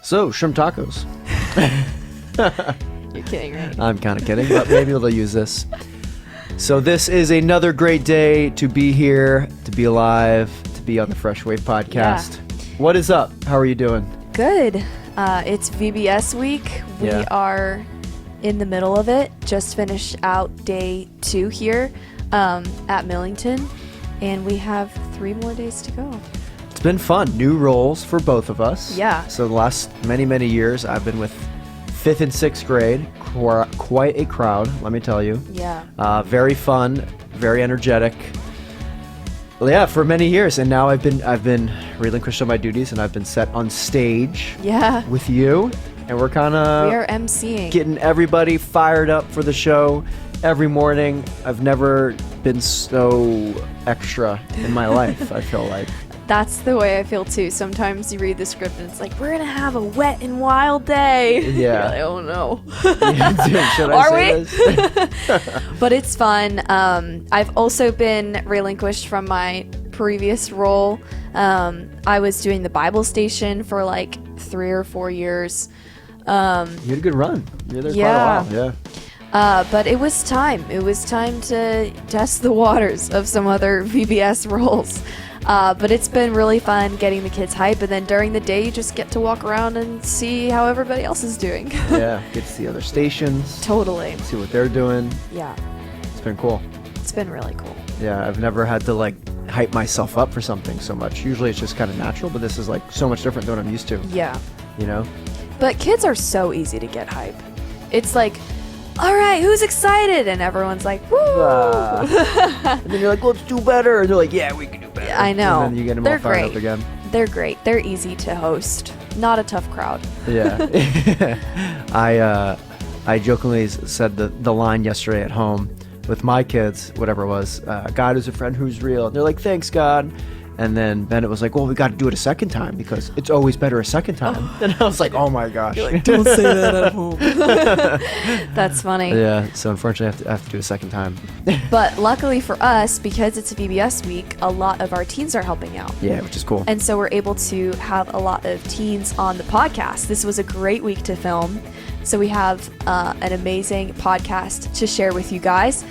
So, shrimp tacos. You're kidding, right? I'm kind of kidding, but maybe they'll use this. So this is another great day to be here, to be alive, to be on the Fresh Wave podcast. Yeah. What is up? How are you doing? Good. It's VBS week. We are in the middle of it. Just finished out day 2 here at Millington, and we have 3 more days to go. It's been fun. New roles for both of us. Yeah. So the last many years, I've been with 5th and 6th grade. Quite a crowd, let me tell you. Yeah. Very fun, very energetic. Well, yeah, for many years, and now I've been relinquished on my duties, and I've been set on stage. Yeah. With you, and we're kind of We are emceeing. getting everybody fired up for the show every morning. I've never been so extra in my life. I feel like. That's the way I feel too. Sometimes you read the script and it's like, we're gonna have a wet and wild day. Yeah. Like, oh no. Should I Are say we? this? But it's fun. I've also been relinquished from my previous role. I was doing the Bible station for like 3 or 4 years. You had a good run. You're there quite a while. Yeah. But it was time. It was time to test the waters of some other VBS roles. But it's been really fun getting the kids hype, and then during the day you just get to walk around and see how everybody else is doing. Yeah, get to see other stations. Totally. See what they're doing. Yeah. It's been cool. It's been really cool. Yeah, I've never had to like hype myself up for something so much. Usually it's just kind of natural, but this is like so much different than what I'm used to. Yeah. You know? But kids are so easy to get hype. It's like, all right, who's excited? And everyone's like, woo! And then you're like, let's do better. And they're like, yeah, we can do better. I know. And then you get them They're all fired great. up again. They're great. They're easy to host. Not a tough crowd. Yeah. I jokingly said the line yesterday at home with my kids, whatever it was, God is a friend who's real. And they're like, thanks, God. And then Bennett was like, well, we got to do it a second time because it's always better a second time. And I was like, oh my gosh. You're like, don't say that at home. That's funny. Yeah, so unfortunately I have to do it a second time. But luckily for us, because it's VBS week, a lot of our teens are helping out. Yeah, which is cool. And so we're able to have a lot of teens on the podcast. This was a great week to film. So we have an amazing podcast to share with you guys.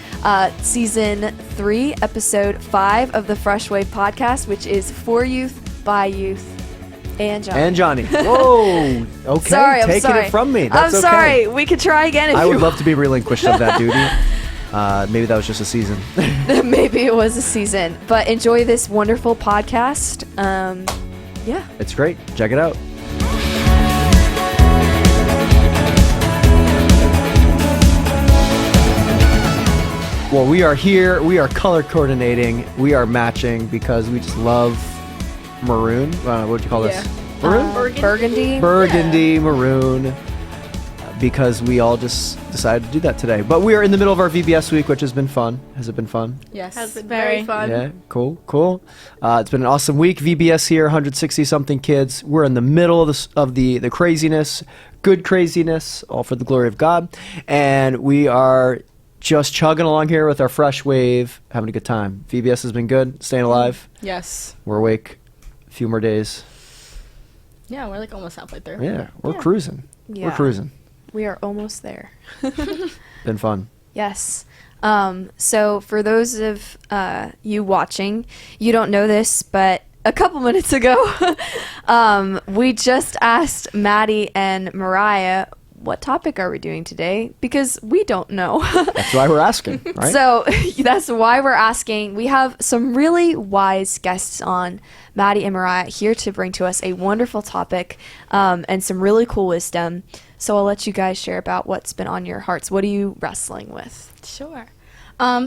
Season 3, episode 5 of the Fresh Wave podcast, which is for youth, by youth, and Johnny. And Johnny. Whoa. Okay. Sorry, I'm Taking sorry. it from me. That's I'm sorry. We could try again if I you would love to be relinquished of that duty. Maybe that was just a season. Maybe it was a season. But enjoy this wonderful podcast. Yeah. It's great. Check it out. Well, we are here. We are color coordinating. We are matching because we just love maroon. What would you call this? Maroon? Burgundy. Burgundy, maroon. Because we all just decided to do that today. But we are in the middle of our VBS week, which has been fun. Has it been fun? Yes, Has been very fun. Yeah, cool. It's been an awesome week. VBS here, 160 something kids. We're in the middle of the craziness, good craziness, all for the glory of God. And we are just chugging along here with our Fresh Wave, having a good time. VBS has been good, staying alive. Yes. We're awake. A few more days. Yeah, we're like almost halfway through. Yeah, we're cruising. Yeah. We're cruising. We are almost there. Been fun. Yes. So for those of you watching, you don't know this, but a couple minutes ago, we just asked Maddie and Moriah, what topic are we doing today? Because we don't know. That's why we're asking, right? So that's why we're asking. We have some really wise guests on, Maddie and Moriah, here to bring to us a wonderful topic and some really cool wisdom. So I'll let you guys share about what's been on your hearts. What are you wrestling with? Sure.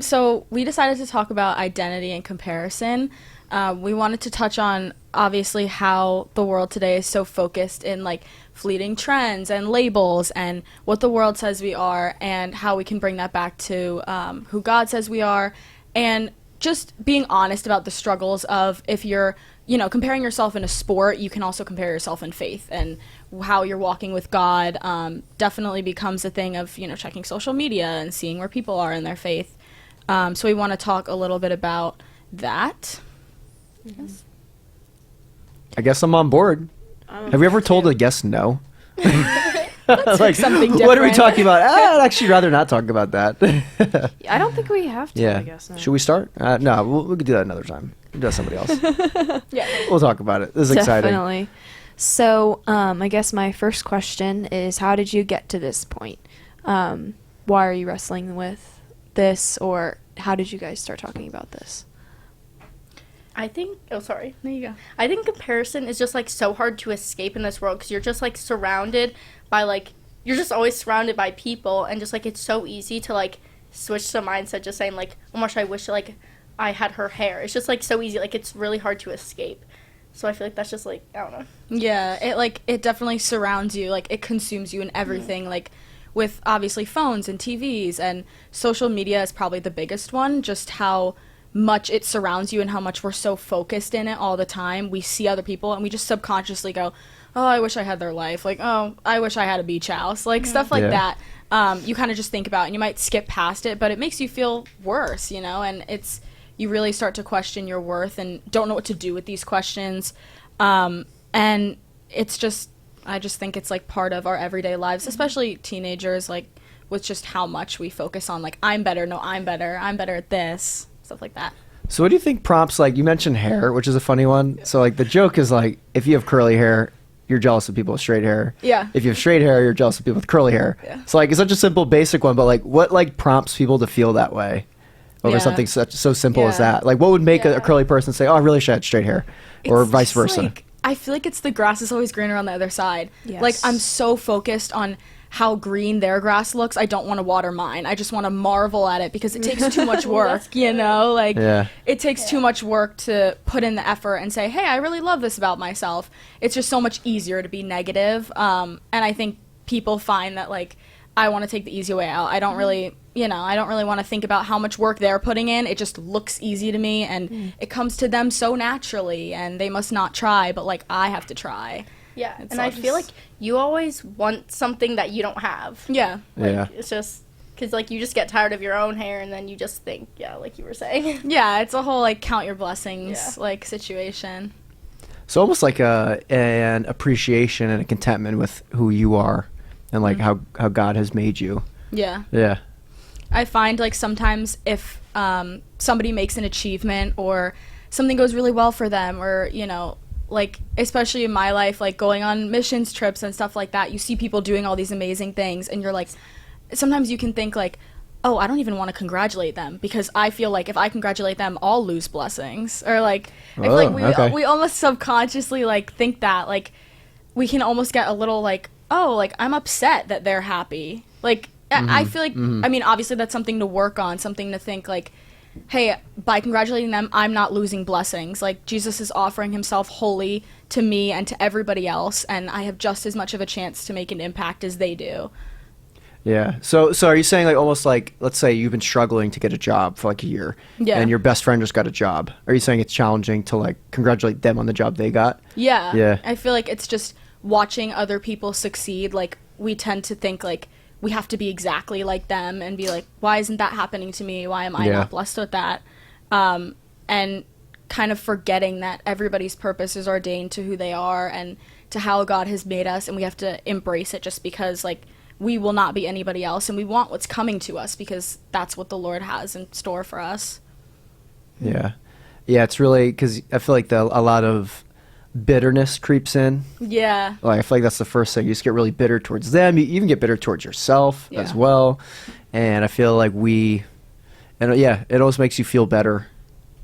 So we decided to talk about identity and comparison. We wanted to touch on, obviously, how the world today is so focused in, like, fleeting trends and labels and what the world says we are and how we can bring that back to who God says we are, and just being honest about the struggles of if you're, comparing yourself in a sport, you can also compare yourself in faith, and how you're walking with God definitely becomes a thing of, checking social media and seeing where people are in their faith. So we want to talk a little bit about that. I guess I'm on board. Have you ever told a guest no? Like, something what are we different. talking about? I'd actually rather not talk about that. I don't think we have to. Yeah. I guess. No. Should we start? No, we could do that another time. We'll do that somebody else. Yeah. We'll talk about it. This is exciting. Definitely. So, I guess my first question is, how did you get to this point? Why are you wrestling with this, or how did you guys start talking about this? I think, there you go. I think comparison is just, like, so hard to escape in this world because you're just, like, surrounded by, like, you're just always surrounded by people, and just, like, it's so easy to, like, switch the mindset just saying, like, oh my gosh, I wish, like, I had her hair. It's just, like, so easy. Like, it's really hard to escape. So I feel like that's just, like, I don't know. Yeah, it definitely surrounds you. Like, it consumes you in everything. Like, with obviously phones and TVs, and social media is probably the biggest one, just how much it surrounds you and how much we're so focused in it all the time. We see other people and we just subconsciously go, oh, I wish I had their life. Like, oh, I wish I had a beach house. Like, stuff like that. You kind of just think about, and you might skip past it, but it makes you feel worse, you know, and you really start to question your worth and don't know what to do with these questions. And it's just, I just think it's, like, part of our everyday lives, especially teenagers, like, with just how much we focus on, like, I'm better at this, stuff like that. So what do you think prompts, like, you mentioned hair, which is a funny one. So, like, the joke is, like, if you have curly hair, you're jealous of people with straight hair. Yeah. If you have straight hair, you're jealous of people with curly hair. Yeah. So, like, it's such a simple, basic one, but, like, what, like, prompts people to feel that way over Yeah. something so simple as Yeah. that? Like, what would make a Yeah. curly person say, oh, I really should have straight hair? Or It's vice just, versa. like, I feel like it's the grass is always greener on the other side. Yes. Like, I'm so focused on how green their grass looks, I don't want to water mine. I just want to marvel at it because it takes too much work, you know? Like, Yeah. it takes too much work to put in the effort and say, hey, I really love this about myself. It's just so much easier to be negative. And I think people find that, like, I want to take the easy way out. I don't really, I don't really want to think about how much work they're putting in. It just looks easy to me, and it comes to them so naturally, and they must not try, but, like, I have to try. Yeah, It's and all I feel like just- you always want something that you don't have. Yeah. Like, Yeah. it's just, because, like, you just get tired of your own hair, and then you just think, yeah, like you were saying. Yeah, it's a whole, like, count your blessings, Yeah. like, situation. So almost like an appreciation and a contentment with who you are and, like, how God has made you. Yeah. Yeah. I find, like, sometimes if somebody makes an achievement or something goes really well for them, or, like, especially in my life, like, going on missions trips and stuff like that, you see people doing all these amazing things, and you're like, sometimes you can think, like, oh, I don't even want to congratulate them, because I feel like if I congratulate them, I'll lose blessings. Or, like, I feel like okay. we almost subconsciously, like, think that, like, we can almost get a little, like, oh, like, I'm upset that they're happy. Like, I feel like, I mean, obviously that's something to work on, something to think, like, hey, by congratulating them, I'm not losing blessings. Like, Jesus is offering himself wholly to me and to everybody else, and I have just as much of a chance to make an impact as they do. Yeah. So are you saying, like, almost like, let's say you've been struggling to get a job for, like, a year, Yeah. and your best friend just got a job. Are you saying it's challenging to, like, congratulate them on the job they got? Yeah. Yeah. I feel like it's just watching other people succeed. Like, we tend to think, like, we have to be exactly like them and be like, why isn't that happening to me? Why am I Yeah. not blessed with that? And kind of forgetting that everybody's purpose is ordained to who they are and to how God has made us, and we have to embrace it just because, like, we will not be anybody else, and we want what's coming to us because that's what the Lord has in store for us. Yeah. Yeah, it's really, because I feel like a lot of bitterness creeps in. Yeah. Like, I feel like that's the first thing. You just get really bitter towards them. You even get bitter towards yourself as Yeah. well. And I feel like it always makes you feel better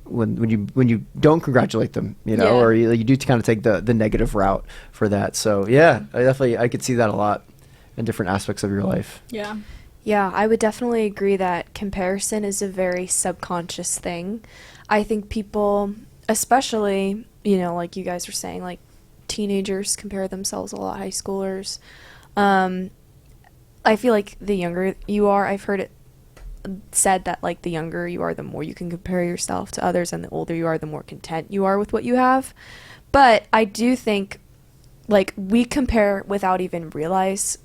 when you don't congratulate them, Yeah. or you do kind of take the negative route for that. So yeah, I could see that a lot in different aspects of your life. Yeah. Yeah, I would definitely agree that comparison is a very subconscious thing. I think people, especially, like you guys were saying, like, teenagers compare themselves a lot, high schoolers. I feel like the younger you are, I've heard it said that, like, the younger you are, the more you can compare yourself to others, and the older you are, the more content you are with what you have. But I do think, like, we compare without even realizing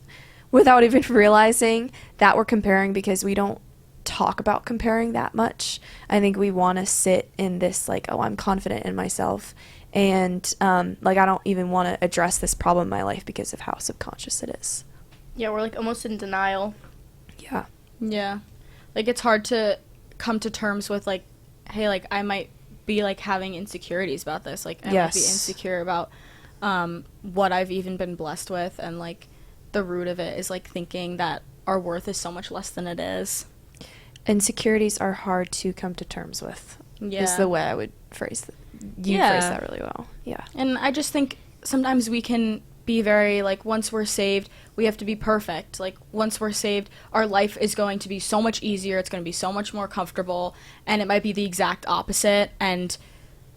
that we're comparing, because we don't talk about comparing that much. I think we want to sit in this, like, oh, I'm confident in myself, and like I don't even want to address this problem in my life because of how subconscious it is. Yeah, we're like almost in denial. Yeah. Yeah. Like it's hard to come to terms with like, hey, like I might be like having insecurities about this. Like I might be insecure about what I've even been blessed with, and like the root of it is like thinking that our worth is so much less than it is. Insecurities are hard to come to terms with. Yeah. Is the way I would phrase it. You phrased that really well. Yeah. And I just think sometimes we can be very like, once we're saved, we have to be perfect. Like once we're saved, our life is going to be so much easier. It's going to be so much more comfortable. And it might be the exact opposite. And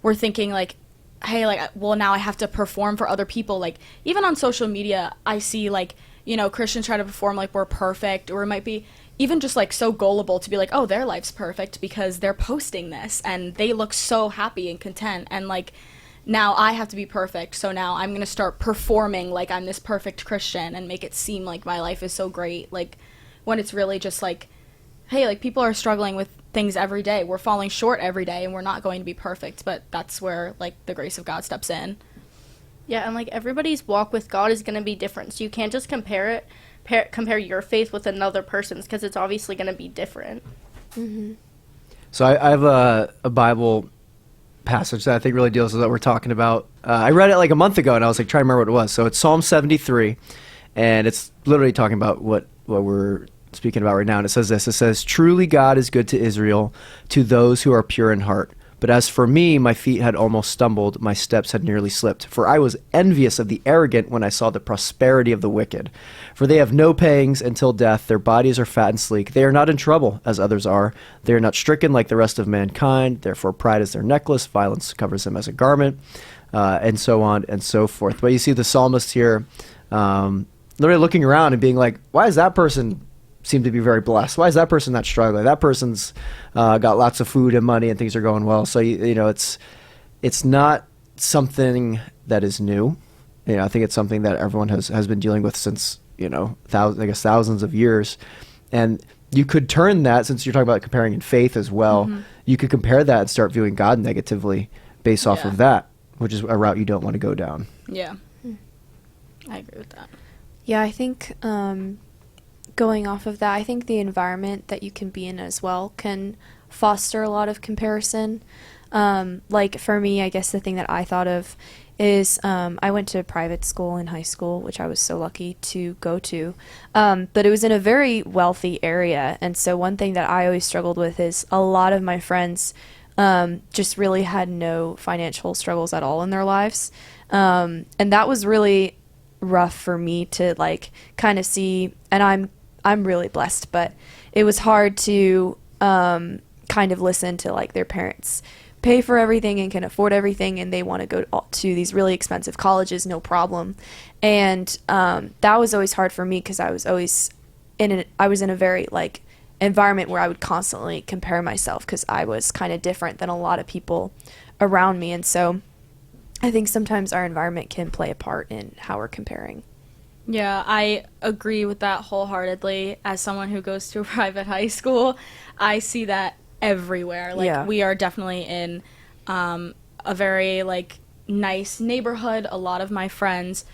we're thinking like, hey, like, well, now I have to perform for other people. Like even on social media, I see like, you know, Christians try to perform like we're perfect, or it might be even just like so gullible to be like, oh, their life's perfect because they're posting this and they look so happy and content, and like now I have to be perfect, so now I'm gonna start performing like I'm this perfect Christian and make it seem like my life is so great, like when it's really just like, hey, like people are struggling with things every day, we're falling short every day, and we're not going to be perfect, but that's where like the grace of God steps in. Yeah, and like everybody's walk with God is going to be different, so you can't just compare your faith with another person's, because it's obviously going to be different. Mm-hmm. So I have a Bible passage that I think really deals with what we're talking about. I read it like a month ago, and I was like trying to remember what it was. So it's Psalm 73, and it's literally talking about what we're speaking about right now. And it says this. It says, "Truly God is good to Israel, to those who are pure in heart. But as for me, my feet had almost stumbled, my steps had nearly slipped. For I was envious of the arrogant when I saw the prosperity of the wicked. For they have no pangs until death, their bodies are fat and sleek. They are not in trouble, as others are. They are not stricken like the rest of mankind. Therefore pride is their necklace, violence covers them as a garment," and so on and so forth. But you see the psalmist here literally looking around and being like, why is that person seem to be very blessed? Why is that person not struggling? That person's got lots of food and money and things are going well. So you know, it's not something that is new. You know, I think it's something that everyone has been dealing with since, you know, thousands of years. And you could turn that, since you're talking about comparing in faith as well, you could compare that and start viewing God negatively based off of that, which is a route you don't want to go down. Yeah. I agree with that. Yeah, I think going off of that, I think the environment that you can be in as well can foster a lot of comparison. Like for me, I guess the thing that I thought of is I went to private school in high school, which I was so lucky to go to. But it was in a very wealthy area. And so one thing that I always struggled with is a lot of my friends just really had no financial struggles at all in their lives. And that was really rough for me to like kind of see, and I'm really blessed, but it was hard to kind of listen to like their parents pay for everything and can afford everything, and they want to go to these really expensive colleges, no problem. And that was always hard for me because I was always in a very like environment where I would constantly compare myself because I was kind of different than a lot of people around me. And so I think sometimes our environment can play a part in how we're comparing. Yeah, I agree with that wholeheartedly. As someone who goes to a private high school, I see that everywhere. Like, we are definitely in a very, like, nice neighborhood. A lot of my friends,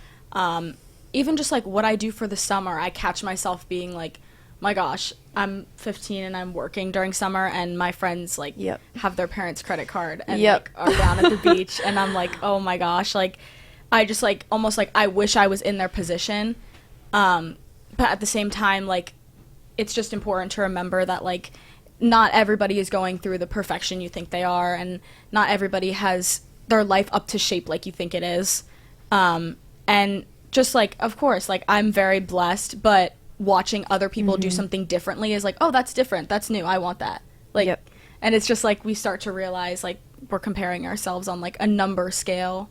even just, like, what I do for the summer, I catch myself being like, my gosh, I'm 15 and I'm working during summer, and my friends, like, have their parents' credit card and, like, are down at the beach, and I'm like, oh my gosh, like, I just, like, almost, like, I wish I was in their position, but at the same time, like, it's just important to remember that, like, not everybody is going through the perfection you think they are, and not everybody has their life up to shape like you think it is, and just, like, of course, like, I'm very blessed, but watching other people do something differently is like, oh, that's different, that's new, I want that, like, and it's just, like, we start to realize, like, we're comparing ourselves on, like, a number scale.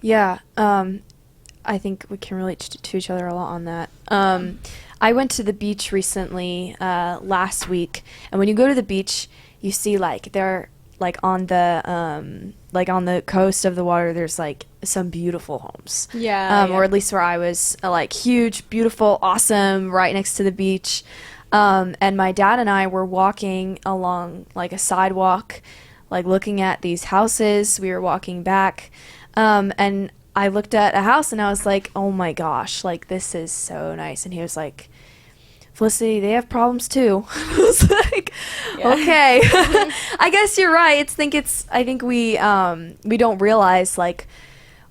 Yeah, I think we can relate to each other a lot on that. I went to the beach recently, last week, and when you go to the beach, you see, like, they're, like, on the coast of the water, there's, like, some beautiful homes. Or at least where I was, like, huge, beautiful, awesome, right next to the beach. And my dad and I were walking along, like, a sidewalk, like looking at these houses. We were walking back, and I looked at a house and I was like, oh my gosh, like this is so nice. And he was like, Felicity, they have problems too. I was like, okay. I guess you're right. I think we don't realize, like,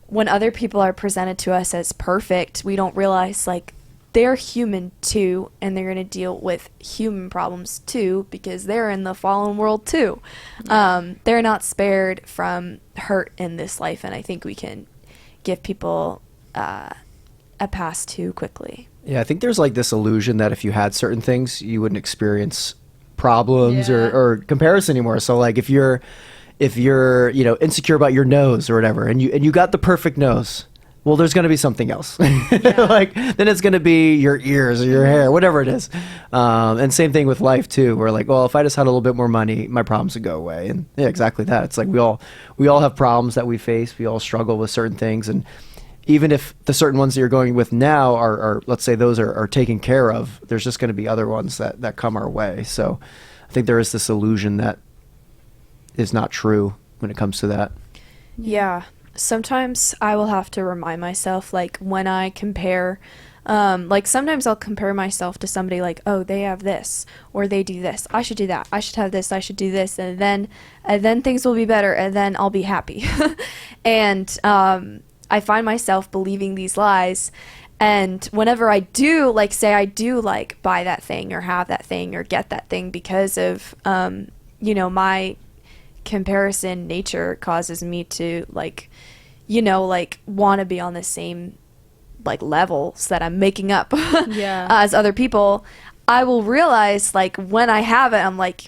when other people are presented to us as perfect, we don't realize, like, they're human too, and they're going to deal with human problems too, because they're in the fallen world too. Yeah. They're not spared from hurt in this life, and I think we can give people a pass too quickly. Yeah, I think there's like this illusion that if you had certain things, you wouldn't experience problems or comparison anymore. So like if you're insecure about your nose or whatever, and you got the perfect nose, well, there's going to be something else. Like then it's going to be your ears or your hair, whatever it is. And same thing with life too. We're like, well, if I just had a little bit more money, my problems would go away. And yeah, exactly that. It's like we all have problems that we face. We all struggle with certain things, and even if the certain ones that you're going with now are let's say those are taken care of, there's just going to be other ones that come our way. So I think there is this illusion that is not true when it comes to that. Yeah. Sometimes I will have to remind myself, like when I compare, like sometimes I'll compare myself to somebody like, oh, they have this or they do this. I should do that. I should have this. I should do this. And then things will be better, and then I'll be happy. And, I find myself believing these lies, and whenever I do, like, say I do, like, buy that thing or have that thing or get that thing because of, my comparison nature causes me to, like, want to be on the same, like, levels that I'm making up as other people. I will realize, like, when I have it, I'm like,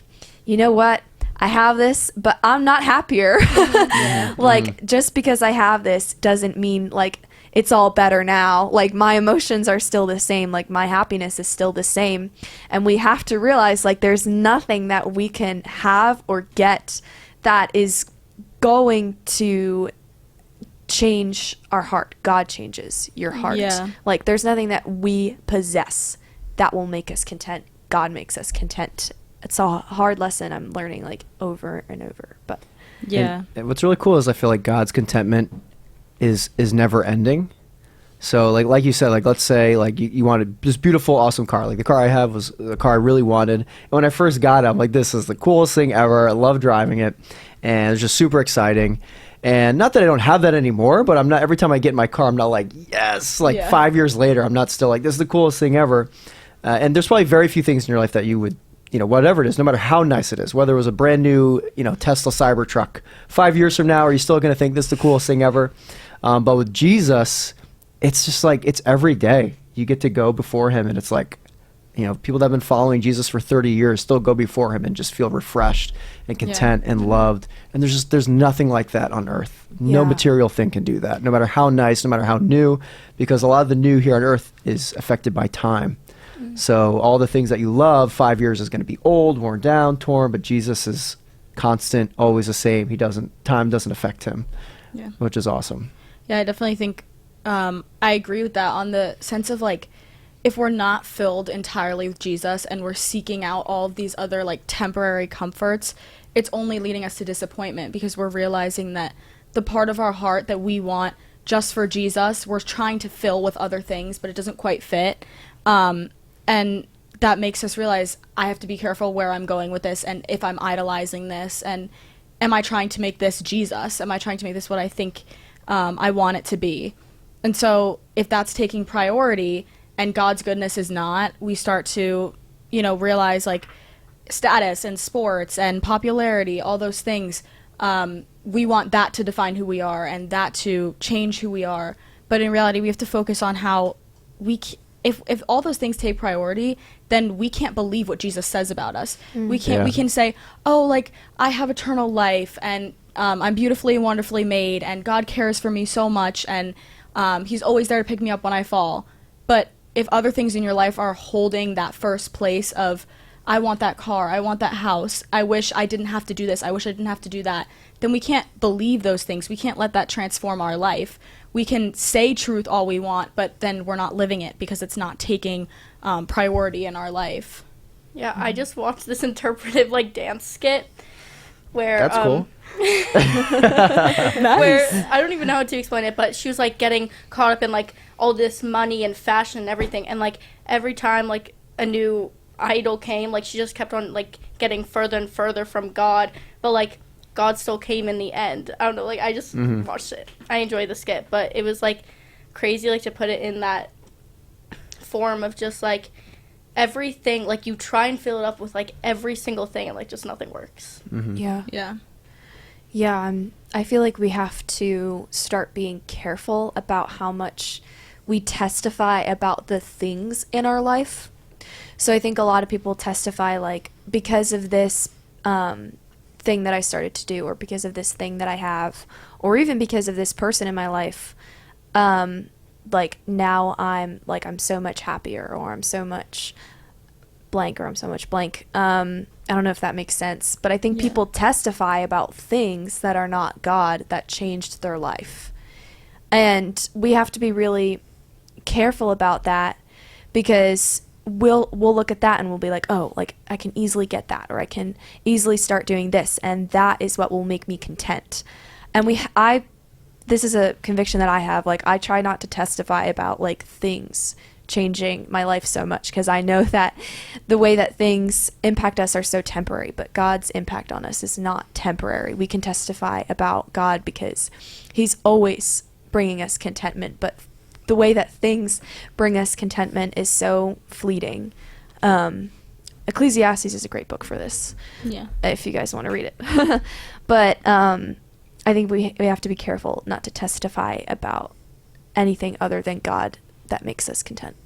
you know what? I have this, but I'm not happier. Like, just because I have this doesn't mean, like, it's all better now. Like, my emotions are still the same. Like, my happiness is still the same. And we have to realize, like, there's nothing that we can have or get that is going to change our heart. God changes your heart. Yeah. Like, there's nothing that we possess that will make us content. God makes us content. It's a hard lesson I'm learning, like, over and over. But and what's really cool is I feel like God's contentment is never ending. So like you said, like, let's say like you wanted this beautiful, awesome car. Like the car I have was the car I really wanted. And when I first got it, I'm like, this is the coolest thing ever. I love driving it, and it's just super exciting. And not that I don't have that anymore, but I'm not, every time I get in my car, I'm not like, yes, like 5 years later, I'm not still like, this is the coolest thing ever. And there's probably very few things in your life that you would, whatever it is, no matter how nice it is, whether it was a brand new, Tesla Cybertruck, 5 years from now, are you still going to think this is the coolest thing ever? But with Jesus, it's just like, it's every day. You get to go before him, and it's like, people that have been following Jesus for 30 years still go before him and just feel refreshed and content and loved. And there's nothing like that on earth. No material thing can do that, no matter how nice, no matter how new, because a lot of the new here on earth is affected by time. So all the things that you love, 5 years is going to be old, worn down, torn, but Jesus is constant, always the same. Time doesn't affect him, which is awesome. Yeah, I definitely think I agree with that on the sense of, like, if we're not filled entirely with Jesus and we're seeking out all of these other, like, temporary comforts, it's only leading us to disappointment, because we're realizing that the part of our heart that we want just for Jesus, we're trying to fill with other things, but it doesn't quite fit. And that makes us realize I have to be careful where I'm going with this, and if I'm idolizing this, and am I trying to make this Jesus? Am I trying to make this what I think I want it to be? And so if that's taking priority and God's goodness is not, we start to, realize, like, status and sports and popularity, all those things, we want that to define who we are and that to change who we are. But in reality, we have to focus on how if all those things take priority, then we can't believe what Jesus says about us. We can say, oh, like, I have eternal life, and I'm beautifully and wonderfully made, and God cares for me so much, and he's always there to pick me up when I fall. But if other things in your life are holding that first place of, I want that car, I want that house, I wish I didn't have to do this, I wish I didn't have to do that, then we can't believe those things. We can't let that transform our life. We can say truth all we want, but then we're not living it because it's not taking priority in our life. Yeah, I just watched this interpretive, like, dance skit where That's cool. where I don't even know how to explain it, but she was like getting caught up in like all this money and fashion and everything, and like every time like a new idol came, like she just kept on like getting further and further from God, but like God still came in the end. I don't know, like I just watched it. I enjoyed the skit, but it was like crazy like to put it in that form of just like everything, like you try and fill it up with like every single thing and like just nothing works. Yeah, I feel like we have to start being careful about how much we testify about the things in our life. So I think a lot of people testify like, because of this thing that I started to do, or because of this thing that I have, or even because of this person in my life, like now I'm so much happier, or I'm so much blank, or I'm so much blank. I don't know if that makes sense, but I think people testify about things that are not God that changed their life. And we have to be really careful about that, because we'll look at that and we'll be like, oh, like I can easily get that, or I can easily start doing this, and that is what will make me content. And this is a conviction that I have, like I try not to testify about like things changing my life so much, because I know that the way that things impact us are so temporary, but God's impact on us is not temporary. We can testify about God because he's always bringing us contentment, but the way that things bring us contentment is so fleeting. Ecclesiastes is a great book for this, if you guys want to read it. But I think we have to be careful not to testify about anything other than God that makes us content.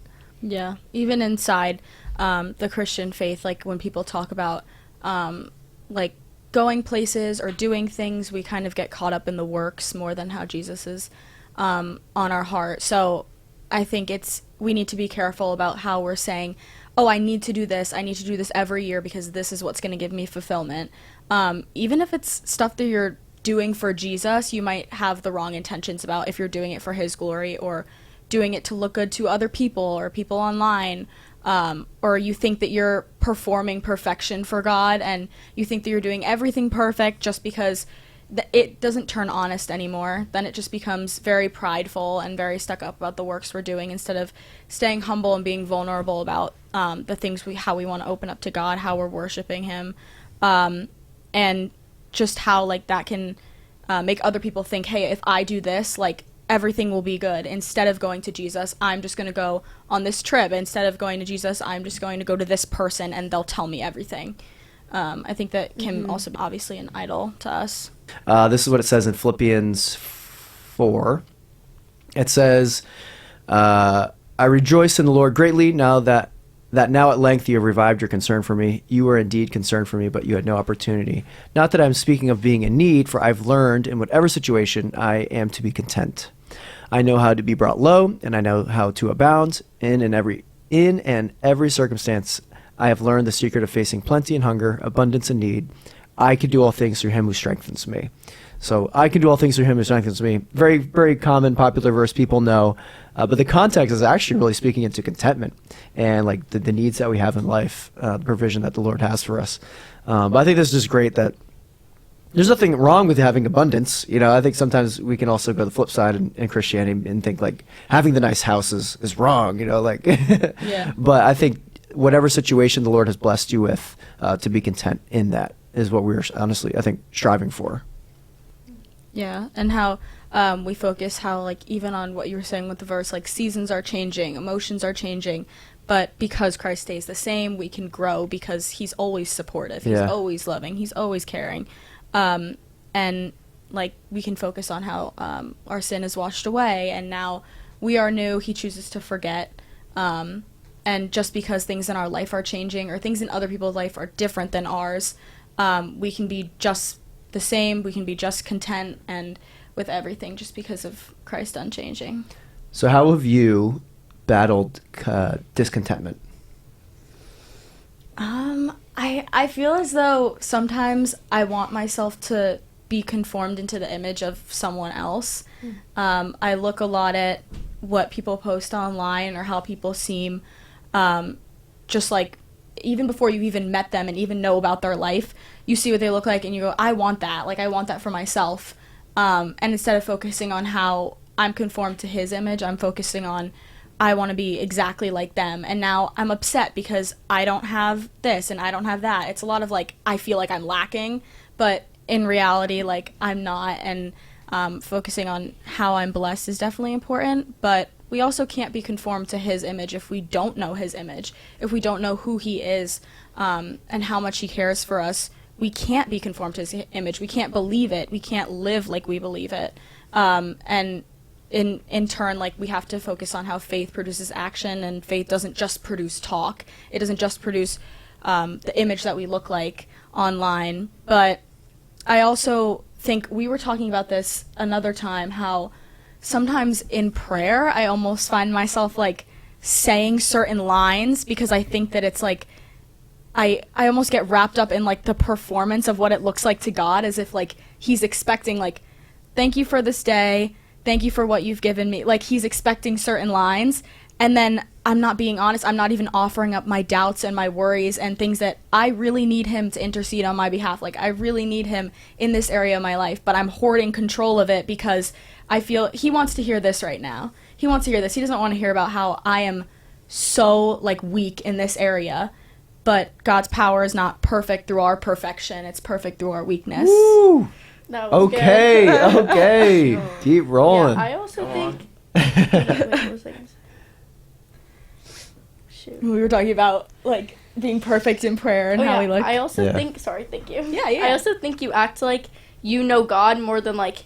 Yeah, even inside the Christian faith, like when people talk about like going places or doing things, we kind of get caught up in the works more than how Jesus is on our heart. So I think we need to be careful about how we're saying, oh, I need to do this every year because this is what's going to give me fulfillment. Even if it's stuff that you're doing for Jesus, you might have the wrong intentions about if you're doing it for his glory, or doing it to look good to other people or people online, or you think that you're performing perfection for God, and you think that you're doing everything perfect just because it doesn't turn honest anymore. Then it just becomes very prideful and very stuck up about the works we're doing, instead of staying humble and being vulnerable about the things how we want to open up to God, how we're worshiping him, and just how like that can make other people think, hey, if I do this, like everything will be good. Instead of going to Jesus, I'm just going to go on this trip. Instead of going to Jesus, I'm just going to go to this person and they'll tell me everything. I think that can also be obviously an idol to us. This is what it says in Philippians 4. It says, I rejoice in the Lord greatly now that now at length you have revived your concern for me. You were indeed concerned for me, but you had no opportunity. Not that I'm speaking of being in need, for I've learned in whatever situation I am to be content. I know how to be brought low, and I know how to abound. In and every circumstance, I have learned the secret of facing plenty and hunger, abundance and need. I can do all things through him who strengthens me. So I can do all things through him who strengthens me. Very, very common, popular verse people know. But the context is actually really speaking into contentment and like the needs that we have in life, the provision that the Lord has for us. But I think this is just great that there's nothing wrong with having abundance. You know, I think sometimes we can also go the flip side in Christianity and think like having the nice house is wrong, you know, like, Yeah. But I think whatever situation the Lord has blessed you with, to be content in that is what we're honestly, I think, striving for. Yeah, and how we focus how, like, even on what you were saying with the verse, like, seasons are changing, emotions are changing, but because Christ stays the same, we can grow because he's always supportive, he's always loving, he's always caring. And, like, we can focus on how our sin is washed away, and now we are new, he chooses to forget. And just because things in our life are changing, or things in other people's life are different than ours, we can be just the same, we can be just content and with everything just because of Christ unchanging. So how have you battled discontentment? I feel as though sometimes I want myself to be conformed into the image of someone else. I look a lot at what people post online or how people seem just like even before you even met them and even know about their life, you see what they look like and you go, I want that. Like, I want that for myself. And instead of focusing on how I'm conformed to his image, I'm focusing on I want to be exactly like them. And now I'm upset because I don't have this and I don't have that. It's a lot of like, I feel like I'm lacking, but in reality, like, I'm not. And focusing on how I'm blessed is definitely important. But we also can't be conformed to his image if we don't know his image, if we don't know who he is and how much he cares for us. We can't be conformed to his image. We can't believe it. We can't live like we believe it. And in turn, like, we have to focus on how faith produces action, and faith doesn't just produce talk. It doesn't just produce the image that we look like online. But I also think we were talking about this another time, how sometimes in prayer I almost find myself like saying certain lines because I think that it's like I almost get wrapped up in like the performance of what it looks like to God, as if like he's expecting like, thank you for this day, thank you for what you've given me. Like, he's expecting certain lines, and then I'm not being honest. I'm not even offering up my doubts and my worries and things that I really need him to intercede on my behalf. Like, I really need him in this area of my life, but I'm hoarding control of it because I feel he wants to hear this right now. He wants to hear this. He doesn't want to hear about how I am so like weak in this area. But God's power is not perfect through our perfection. It's perfect through our weakness. Woo! That was Okay, good. okay. Keep rolling. Yeah, I also think. Wait, what was I gonna say? Shoot. We were talking about like being perfect in prayer and how we look. I also Yeah. think. Sorry, thank you. Yeah. I also think you act like you know God more than like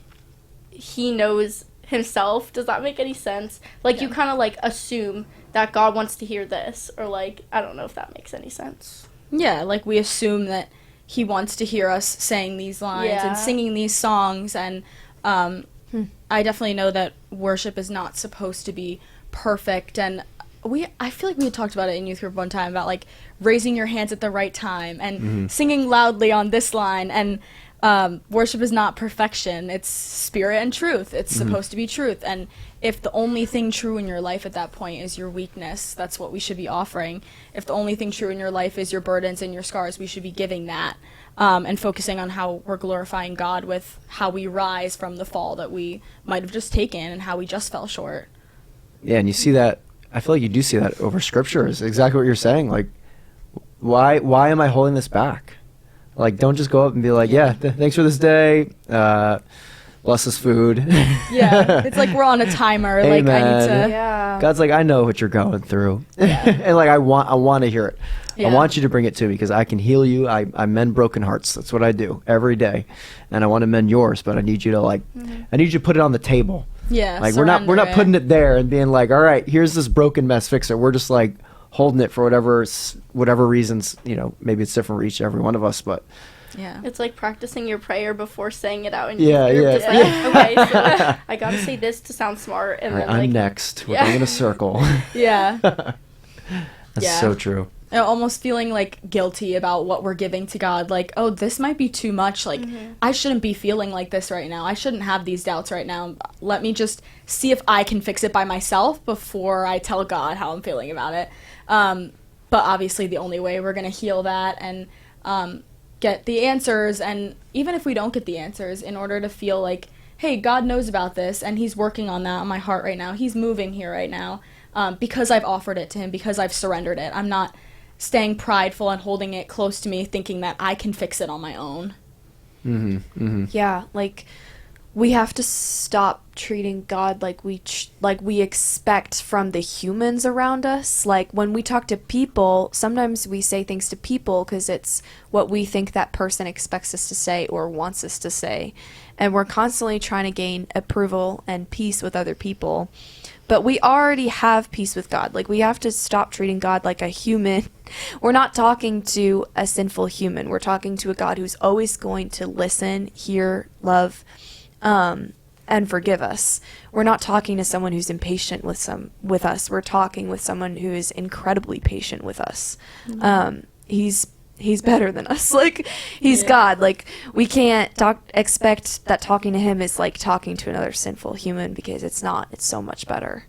he knows himself. Does that make any sense? Like, you kind of like assume that God wants to hear this, or like, I don't know if that makes any sense. Yeah, like we assume that he wants to hear us saying these lines Yeah. and singing these songs, and I definitely know that worship is not supposed to be perfect, and I feel like we had talked about it in youth group one time about like raising your hands at the right time and singing loudly on this line, and worship is not perfection. It's spirit and truth. It's supposed to be truth. And if the only thing true in your life at that point is your weakness, that's what we should be offering. If the only thing true in your life is your burdens and your scars, we should be giving that and focusing on how we're glorifying God with how we rise from the fall that we might have just taken and how we just fell short. Yeah, and you see that. I feel like you do see that over Scripture. Is exactly what you're saying. Like, why am I holding this back? Like, don't just go up and be like, yeah, thanks for this day. Bless this food. Yeah, it's like we're on a timer. Like, I need to. Yeah. God's like, I know what you're going through, and like I want to hear it. Yeah. I want you to bring it to me because I can heal you. I mend broken hearts. That's what I do every day, and I want to mend yours. But I need you to I need you to put it on the table. Yeah, Like, we're not putting it there and being like, all right, here's this broken mess, fix it. We're just like holding it for whatever reasons. You know, maybe it's different for each every one of us, but. Yeah. It's like practicing your prayer before saying it out in Yeah, youth group. yeah. Just like, okay, so I gotta say this to sound smart, and All right, then like, I'm next. We're Yeah. going in a circle. Yeah. That's Yeah. so true. Almost feeling like guilty about what we're giving to God. Like, oh, this might be too much. Like, I shouldn't be feeling like this right now. I shouldn't have these doubts right now. Let me just see if I can fix it by myself before I tell God how I'm feeling about it. But obviously the only way we're going to heal that and get the answers, and even if we don't get the answers, in order to feel like, hey, God knows about this and he's working on that on my heart right now. He's moving here right now because I've offered it to him, because I've surrendered it. I'm not staying prideful and holding it close to me thinking that I can fix it on my own. Yeah, like, we have to stop treating God like we expect from the humans around us. Like, when we talk to people, sometimes we say things to people because it's what we think that person expects us to say or wants us to say. And we're constantly trying to gain approval and peace with other people. But we already have peace with God. Like, we have to stop treating God like a human. We're not talking to a sinful human. We're talking to a God who's always going to listen, hear, love, and forgive us. We're not talking to someone who's impatient with us. We're talking with someone who is incredibly patient with us. He's better than us. Like, he's God. Like, we can't expect that talking to him is like talking to another sinful human, because it's not. It's so much better.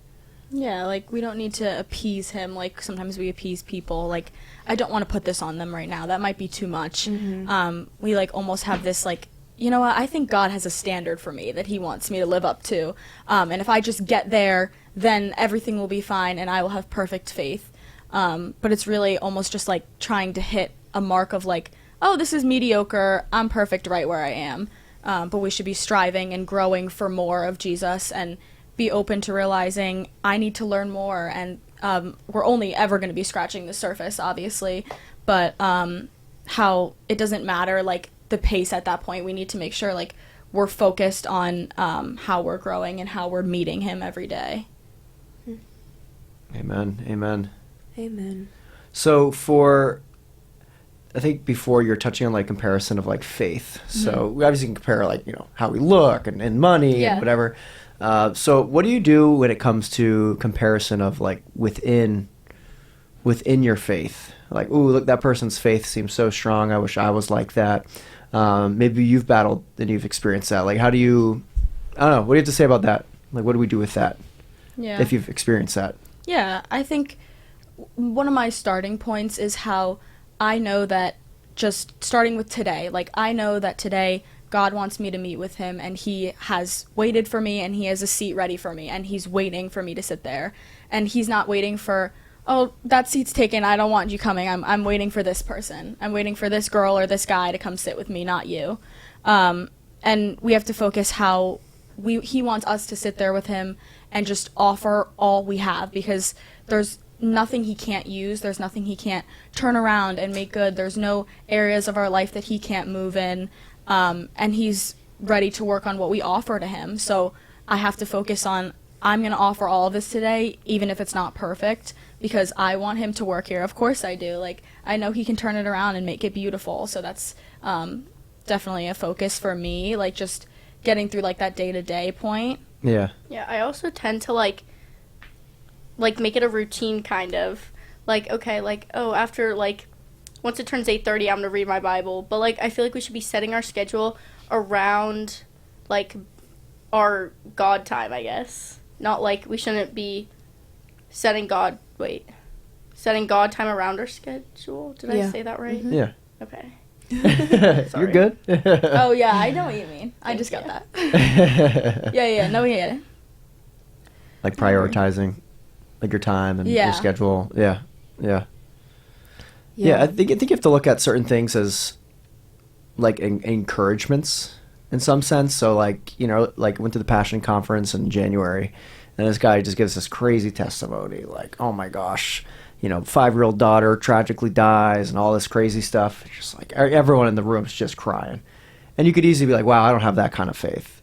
Yeah, like, we don't need to appease him like sometimes we appease people. Like, I don't want to put this on them right now. That might be too much. We, like, almost have this, like, you know what, I think God has a standard for me that he wants me to live up to. And if I just get there, then everything will be fine and I will have perfect faith. But it's really almost just, like, trying to hit a mark of, like, oh, this is mediocre, I'm perfect right where I am. But we should be striving and growing for more of Jesus and be open to realizing I need to learn more, and we're only ever going to be scratching the surface, obviously, but how it doesn't matter, like, the pace at that point. We need to make sure, like, we're focused on how we're growing and how we're meeting him every day. Amen. Amen. So I think before you're touching on, like, comparison of, like, faith. So we obviously can compare, like, you know, how we look and money and whatever. So what do you do when it comes to comparison of, like, within your faith? Like, ooh, look, that person's faith seems so strong. I wish I was like that. Maybe you've battled and you've experienced that. Like, how do you, I don't know, what do you have to say about that? Like, what do we do with that? Yeah. If you've experienced that. Yeah, I think one of my starting points is how I know that, just starting with today, like, I know that today God wants me to meet with him, and he has waited for me, and he has a seat ready for me, and he's waiting for me to sit there. And he's not waiting for, oh, that seat's taken, I don't want you coming. I'm waiting for this person. I'm waiting for this girl or this guy to come sit with me, not you. And we have to focus how he wants us to sit there with him and just offer all we have, because there's nothing he can't use. There's nothing he can't turn around and make good. There's no areas of our life that he can't move in. And he's ready to work on what we offer to him. So I have to focus on, I'm going to offer all of this today, even if it's not perfect, because I want him to work here. Of course I do. Like, I know he can turn it around and make it beautiful. So that's definitely a focus for me, like, just getting through, like, that day-to-day point. Yeah. Yeah, I also tend to, like make it a routine, kind of. Like, okay, like, oh, after, like, once it turns 8:30, I'm going to read my Bible. But, like, I feel like we should be setting our schedule around, like, our God time, I guess. Not, like, we shouldn't be setting God time around our schedule. Did I say that right? Yeah. Okay. You're good. Oh, yeah, I know what you mean. I just got that. Yeah, no, we get it. Like, prioritizing, like, your time and your schedule. Yeah. I think you have to look at certain things as, like, encouragements in some sense. So, like, you know, like, went to the Passion Conference in January, and this guy just gives this crazy testimony, like, oh my gosh, you know, 5-year-old daughter tragically dies and all this crazy stuff. It's just like everyone in the room's just crying, and you could easily be like, wow, I don't have that kind of faith.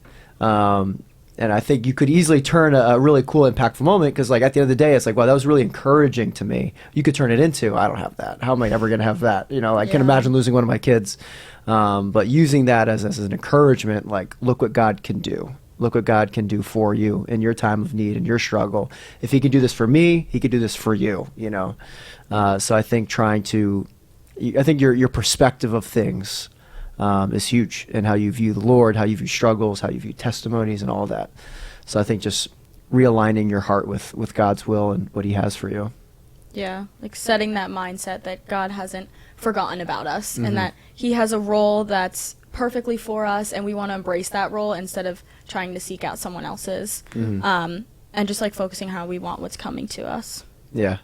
And I think you could easily turn a really cool, impactful moment, because, like, at the end of the day, it's like, wow, that was really encouraging to me. You could turn it into, I don't have that. How am I ever going to have that? You know, I can imagine losing one of my kids. But using that as an encouragement, like, look what God can do. Look what God can do for you in your time of need and your struggle. If he could do this for me, he could do this for you, you know. So I think your perspective of things is huge, and how you view the Lord, how you view struggles, how you view testimonies, and all that. So I think just realigning your heart with God's will and what he has for you. Yeah, like, setting that mindset that God hasn't forgotten about us, and that he has a role that's perfectly for us, and we want to embrace that role instead of trying to seek out someone else's. And just, like, focusing how we want what's coming to us. Yeah.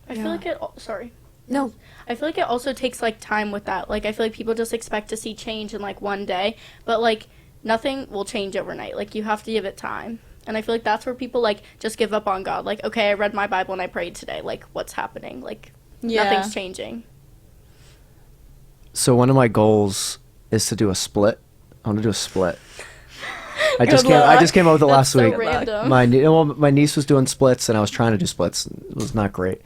I feel like sorry. No. I feel like it also takes, like, time with that. Like, I feel like people just expect to see change in, like, one day. But, like, nothing will change overnight. Like, you have to give it time. And I feel like that's where people, like, just give up on God. Like, okay, I read my Bible and I prayed today. Like, what's happening? Like, nothing's changing. So one of my goals is to do a split. I want to do a split. I just came up with it last so week. Random. My niece was doing splits, and I was trying to do splits. It was not great.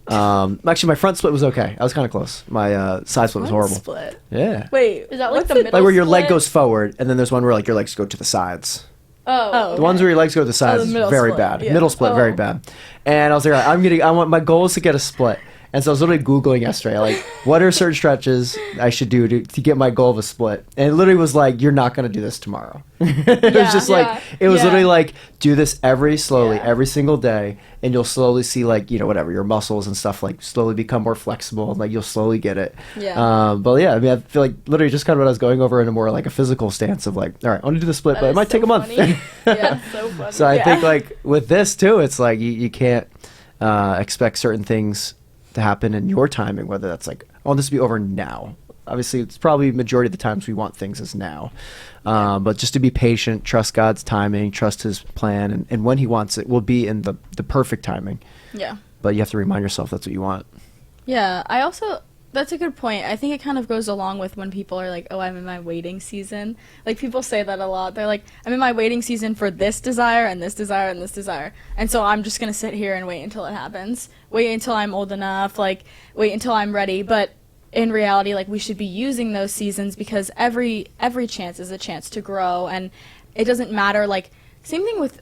Actually, my front split was okay. I was kind of close. My side split was horrible. Split. Yeah. Wait, Is that, like, the middle Like, where your leg split? goes forward, and then there's one where, like, your legs go to the sides. Oh. The ones where your legs go to the sides the is middle very split, bad. yeah. Middle split, very bad. And I was like, I want my goal is to get a split. And so I was literally Googling yesterday, like, what are certain stretches I should do to get my goal of a split? And it literally was like, you're not going to do this tomorrow. It was just like, it was literally like, do this every single day, and you'll slowly see, like, you know, whatever, your muscles and stuff, like, slowly become more flexible, and, like, you'll slowly get it. But yeah, I mean, I feel like literally just kind of what I was going over in a more, like, a physical stance of, like, all right, I want to do the split, but it might take a month. Yeah, so funny. So I think, like, with this, too, it's like, you can't expect certain things to happen in your timing, whether that's like, I want this to be over now. Obviously, it's probably majority of the times we want things as now. But just to be patient, trust God's timing, trust his plan, and when he wants it will be in the perfect timing. Yeah. But you have to remind yourself that's what you want. Yeah, that's a good point. I think it kind of goes along with when people are like, oh, I'm in my waiting season. Like, people say that a lot. They're like, I'm in my waiting season for this desire and this desire and this desire. And so I'm just going to sit here and wait until it happens. Wait until I'm old enough. Like, wait until I'm ready. But in reality, like, we should be using those seasons because every chance is a chance to grow. And it doesn't matter, like, same thing with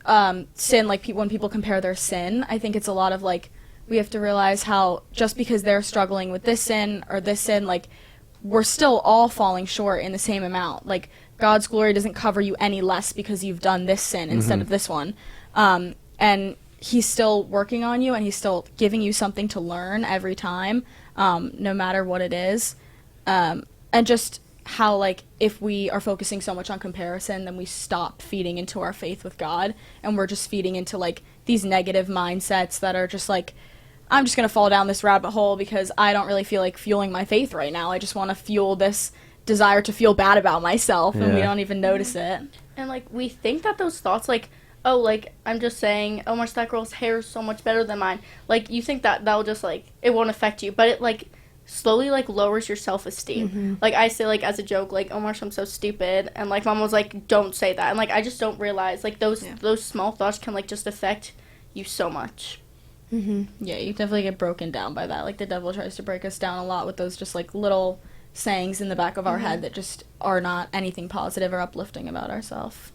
sin, like, when people compare their sin, I think it's a lot of, like, we have to realize how just because they're struggling with this sin or this sin, like, we're still all falling short in the same amount. Like, God's glory doesn't cover you any less because you've done this sin instead of this one. And he's still working on you, and he's still giving you something to learn every time, no matter what it is. And just how, like, if we are focusing so much on comparison, then we stop feeding into our faith with God, and we're just feeding into, like, these negative mindsets that are just like, I'm just going to fall down this rabbit hole because I don't really feel like fueling my faith right now. I just want to fuel this desire to feel bad about myself, and we don't even notice it. And, like, we think that those thoughts, like, oh, like, I'm just saying, oh, much that girl's hair is so much better than mine. Like, you think that that'll just, like, it won't affect you. But it, like, slowly, like, lowers your self-esteem. Like, I say, like, as a joke, like, oh, Marsh, I'm so stupid. And, like, Mom was like, don't say that. And, like, I just don't realize, like, those small thoughts can, like, just affect you so much. Yeah, you definitely get broken down by that. Like, the devil tries to break us down a lot with those just, like, little sayings in the back of our head that just are not anything positive or uplifting about ourselves.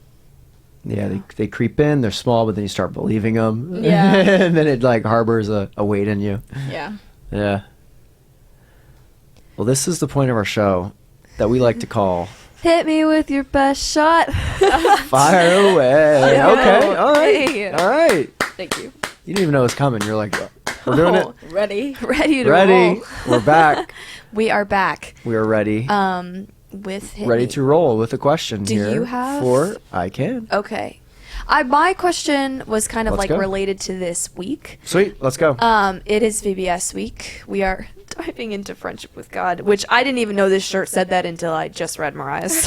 Yeah, they creep in, they're small, but then you start believing them. Yeah. And then it, like, harbors a weight in you. Yeah. Yeah. Well, this is the point of our show that we like to call Hit me with your best shot. Fire Away. Yeah. Okay, all right. Hey. All right. Thank you. You didn't even know it was coming. You're like, we're doing it. Ready? Ready to Ready. roll. We're back. We are back. We are ready. With Hit Ready Me. to roll with a question Do here. you have- For I can. Okay. My question was kind of Let's like go. related to this week. Sweet. Let's go. It is VBS week. We are diving into friendship with God, which I didn't even know this shirt said that until I just read Mariah's.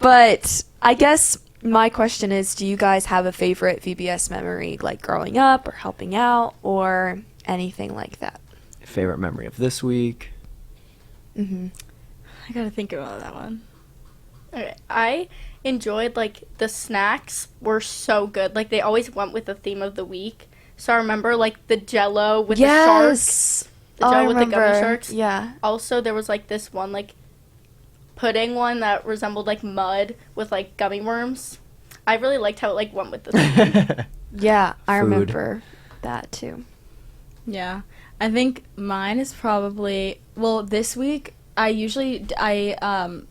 But I guess my question is, do you guys have a favorite VBS memory, like growing up or helping out or anything like that? Favorite memory of this week? Mm-hmm. I gotta think about that one. Okay, I enjoyed, like, the snacks were so good. Like, they always went with the theme of the week. So I remember, like, the Jell-O with the sharks. The Jell-O with the gummy sharks. Yeah. Also, there was, like, this one, like, pudding one that resembled, like, mud with, like, gummy worms. I really liked how it, like, went with the theme. Yeah, I Food. remember that too. Yeah. I think mine is probably, well, this week, I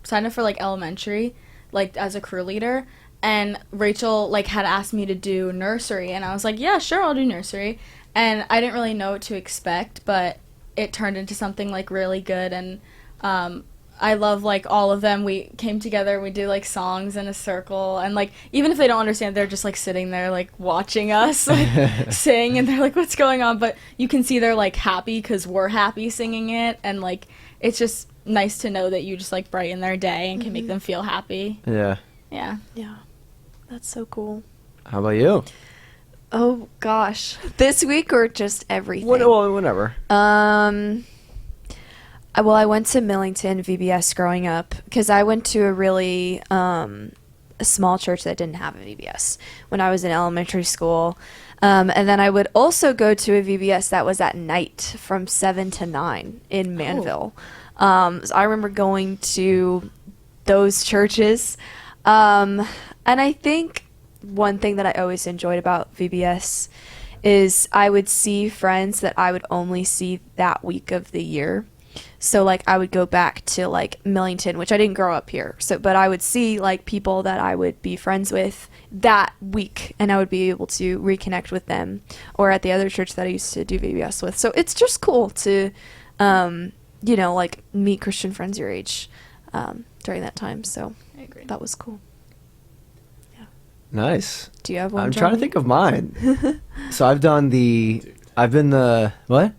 signed up for, like, elementary, like, as a crew leader, and Rachel, like, had asked me to do nursery, and I was like, yeah, sure, I'll do nursery, and I didn't really know what to expect, but it turned into something, like, really good, and I love, like, all of them. We came together, we did, like, songs in a circle, and, like, even if they don't understand, they're just, like, sitting there, like, watching us, like, sing, and they're like, what's going on? But you can see they're, like, happy because we're happy singing it, and, like, it's just nice to know that you just, like, brighten their day and can make them feel happy. Yeah. Yeah. Yeah. That's so cool. How about you? Oh, gosh. This week or just everything? Whatever. Well, I went to Millington VBS growing up because I went to a really a small church that didn't have a VBS when I was in elementary school. And then I would also go to a VBS that was at night from 7 to 9 in Manville. So I remember going to those churches. And I think one thing that I always enjoyed about VBS is I would see friends that I would only see that week of the year. So like I would go back to like Millington, which I didn't grow up here. So but I would see like people that I would be friends with that week, and I would be able to reconnect with them, or at the other church that I used to do VBS with. So it's just cool to like meet Christian friends your age during that time. So I agree. that was cool. Nice. Do you have one? I'm trying to think of mine. So I've been the what?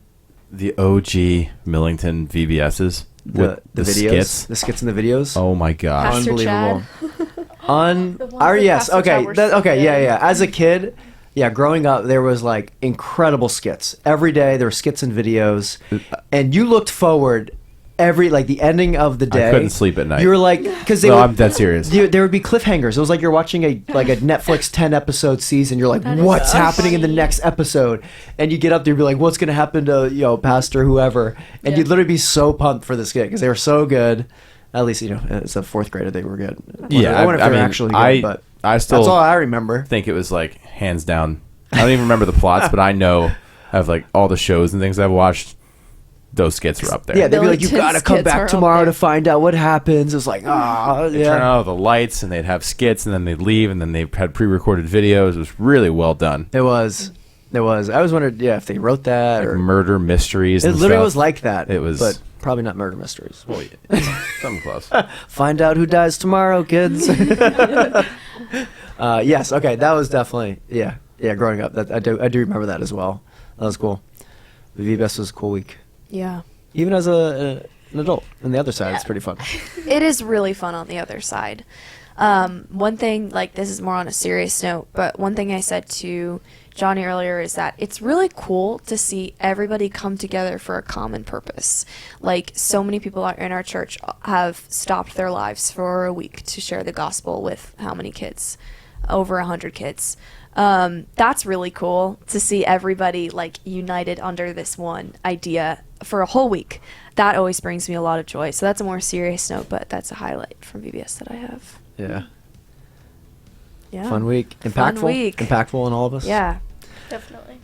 The OG Millington VBSs The with the videos, skits. the skits and the videos. Oh my gosh. Pastor Unbelievable. The ones with Yes. Pastor Chad Okay. were so Okay. good. Yeah. As a kid, growing up, there was like incredible skits every day. There were skits and videos, and you looked forward the ending of the day. I couldn't sleep at night. You were like, because I'm dead serious. There would be cliffhangers. It was like you're watching a Netflix 10-episode season. You're like, what's happening in the next episode? And you get up there and be like, what's going to happen to Pastor whoever? And you'd literally be so pumped for the skit because they were so good. At least as a fourth grader, they were good. I wonder if they were actually good, but I still that's all I remember. think it was like hands down. I don't even remember the plots, but I know of like all the shows and things I've watched. Those skits were up there. Yeah, they'd be like, you Militant got to come skits are back up tomorrow there. to find out what happens. It's like, They'd turn on all the lights and they'd have skits and then they'd leave and then they had pre-recorded videos. It was really well done. It was. I always wondered, if they wrote that Like or murder mysteries. it and literally stuff. was like that. It was- but probably not murder mysteries. Well, yeah, something close. Find out who dies tomorrow, kids. Yes. Okay. That was definitely growing up, I do remember that as well. That was cool. The VBS was a cool week, Yeah. even as an adult. And the other side, it's pretty fun. It is really fun on the other side. One thing, like this is more on a serious note, but one thing I said to Johnny earlier is that it's really cool to see everybody come together for a common purpose. Like so many people in our church have stopped their lives for a week to share the gospel with how many kids? Over 100 kids. That's really cool to see everybody like united under this one idea for a whole week. That always brings me a lot of joy. So that's a more serious note, but that's a highlight from VBS that I have. Yeah. Yeah. Fun week. Impactful. Fun week. Impactful on all of us. Yeah. Definitely.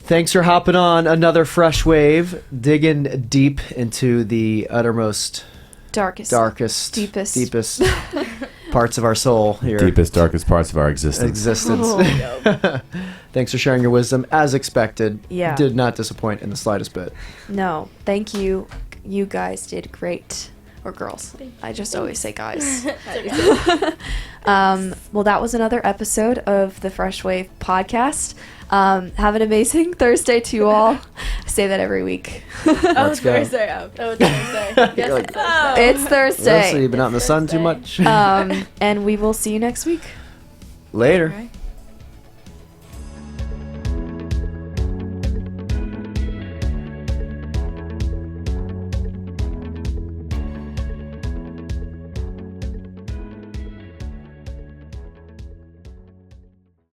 Thanks for hopping on another fresh wave, digging deep into the uttermost, darkest, deepest. parts of our soul here. Deepest, darkest parts of our existence. Oh. Thanks for sharing your wisdom, as expected. Yeah. Did not disappoint in the slightest bit. No, thank you. You guys did great. Or girls. I just always say guys. Well, that was another episode of the Fresh Wave podcast. Have an amazing Thursday to you all. I say that every week. Let's go. Thursday up. Oh, it's Thursday. Yes, You're like, it's Thursday. It's Thursday. So you've been out in the sun too much. And we will see you next week. Later. Right.